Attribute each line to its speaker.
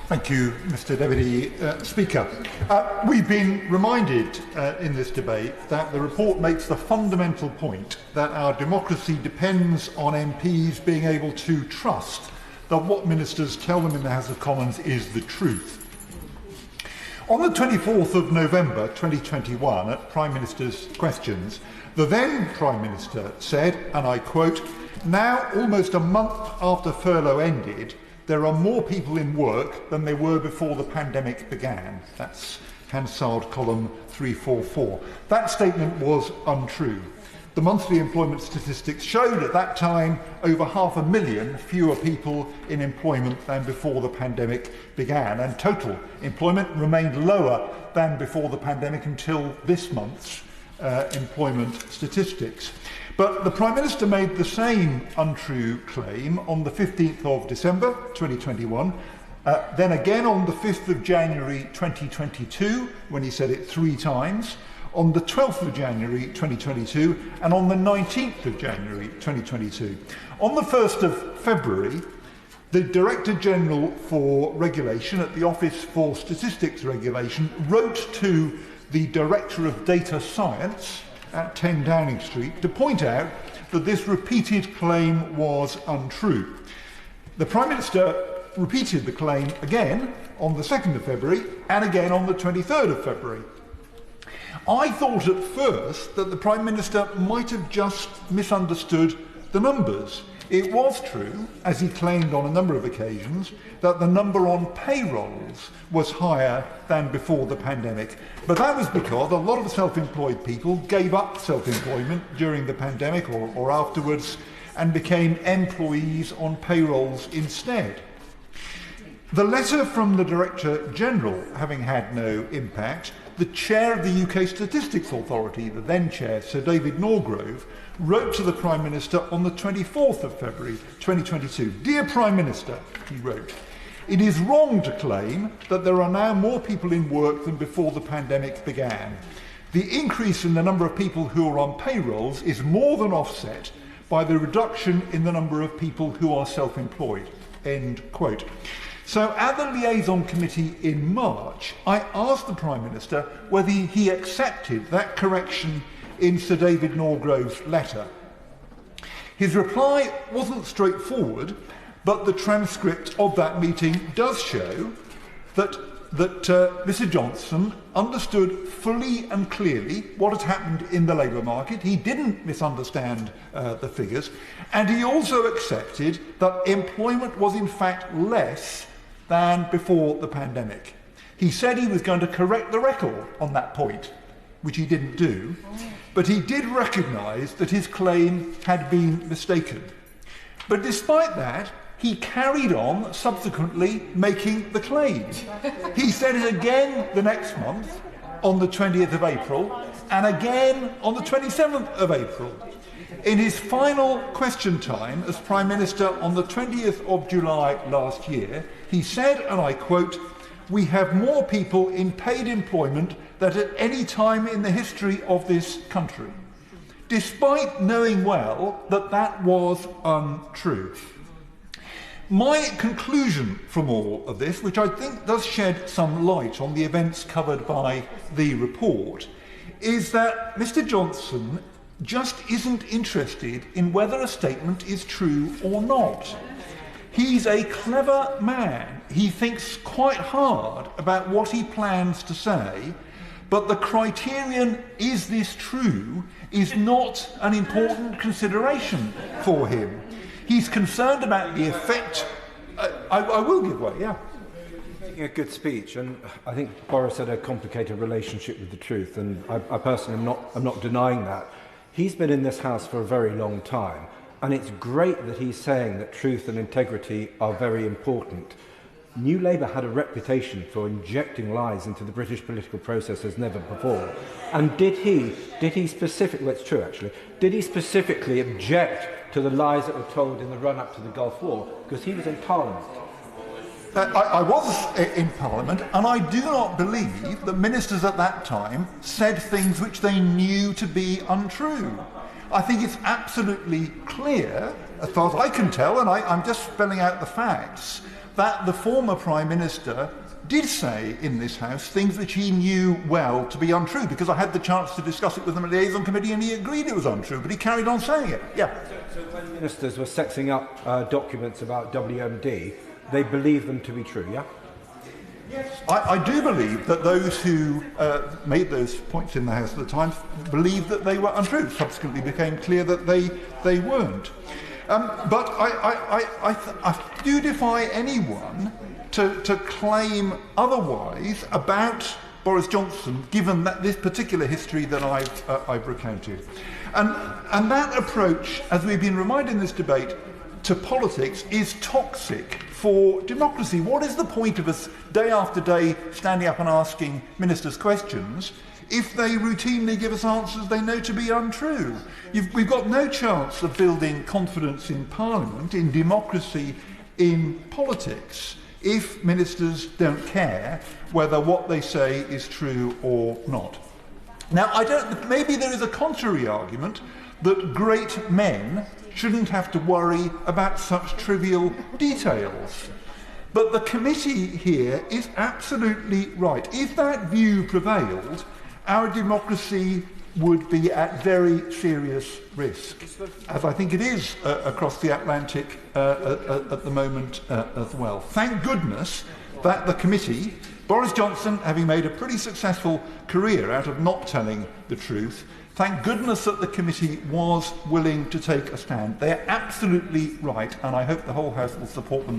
Speaker 1: Thank you, Mr Deputy Speaker. We've been reminded in this debate that the report makes the fundamental point that our democracy depends on MPs being able to trust that what ministers tell them in the House of Commons is the truth. On the 24th of November 2021, at Prime Minister's Questions, the then Prime Minister said, and I quote, "Now, almost a month after furlough ended, there are more people in work than there were before the pandemic began." That's Hansard column 344. That statement was untrue. The monthly employment statistics showed at that time over 500,000 fewer people in employment than before the pandemic began, and total employment remained lower than before the pandemic until this month's employment statistics. But the Prime Minister made the same untrue claim on the 15th of December 2021, then again on the 5th of January 2022, when he said it 3 times, on the 12th of January 2022, and on the 19th of January 2022. On the 1st of February, the Director General for Regulation at the Office for Statistics Regulation wrote to the Director of Data Science at 10 Downing Street to point out that this repeated claim was untrue. The Prime Minister repeated the claim again on the 2nd of February and again on the 23rd of February. I thought at first that the Prime Minister might have just misunderstood the numbers. It was true, as he claimed on a number of occasions, that the number on payrolls was higher than before the pandemic. But that was because a lot of self-employed people gave up self-employment during the pandemic or afterwards and became employees on payrolls instead. The letter from the Director General having had no impact, the chair of the UK Statistics Authority, the then chair, Sir David Norgrove, wrote to the Prime Minister on the 24th of February 2022. "Dear Prime Minister," he wrote, "it is wrong to claim that there are now more people in work than before the pandemic began. The increase in the number of people who are on payrolls is more than offset by the reduction in the number of people who are self-employed." End quote. So at the Liaison Committee in March, I asked the Prime Minister whether he accepted that correction in Sir David Norgrove's letter. His reply wasn't straightforward, but the transcript of that meeting does show that Mr Johnson understood fully and clearly what had happened in the labour market. He didn't misunderstand the figures, and he also accepted that employment was in fact less than before the pandemic. He said he was going to correct the record on that point, which he didn't do, but he did recognise that his claim had been mistaken. But despite that, he carried on subsequently making the claim. He said it again the next month, on the 20th of April, and again on the 27th of April. In his final question time as Prime Minister on the 20th of July last year, he said, and I quote, "We have more people in paid employment than at any time in the history of this country," despite knowing well that that was untrue. My conclusion from all of this, which I think does shed some light on the events covered by the report, is that Mr Johnson just isn't interested in whether a statement is true or not. He's a clever man. He thinks quite hard about what he plans to say, but the criterion, "is this true?" is not an important consideration for him. He's concerned about the effect. I will give way, yeah.
Speaker 2: Making a good speech, and I think Boris had a complicated relationship with the truth, and I personally am not denying that. He's been in this House for a very long time, and it's great that he's saying that truth and integrity are very important. New Labour had a reputation for injecting lies into the British political process as never before. And did he specifically, well, it's true actually, did he specifically object to the lies that were told in the run-up to the Gulf War? Because he was in Parliament.
Speaker 1: I was in Parliament, and I do not believe that ministers at that time said things which they knew to be untrue. I think it's absolutely clear, as far as I can tell, and I'm just spelling out the facts, that the former Prime Minister did say in this House things which he knew well to be untrue, because I had the chance to discuss it with him at the liaison committee and he agreed it was untrue, but he carried on saying it. Yeah.
Speaker 2: So when ministers were setting up documents about WMD, they believed them to be true, yeah?
Speaker 1: Yes. I do believe that those who made those points in the House at the time believed that they were untrue. Subsequently became clear that they weren't. But I do defy anyone to claim otherwise about Boris Johnson, given that this particular history that I've recounted. And that approach, as we've been reminded in this debate, to politics is toxic for democracy. What is the point of us day after day standing up and asking ministers questions if they routinely give us answers they know to be untrue? We've got no chance of building confidence in Parliament, in democracy, in politics, if ministers don't care whether what they say is true or not. Now, maybe there is a contrary argument that great men shouldn't have to worry about such trivial details. But the committee here is absolutely right. If that view prevailed, our democracy would be at very serious risk, as I think it is across the Atlantic at the moment as well. Thank goodness that the committee, Boris Johnson having made a pretty successful career out of not telling the truth, thank goodness that the committee was willing to take a stand. They're absolutely right, and I hope the whole House will support them.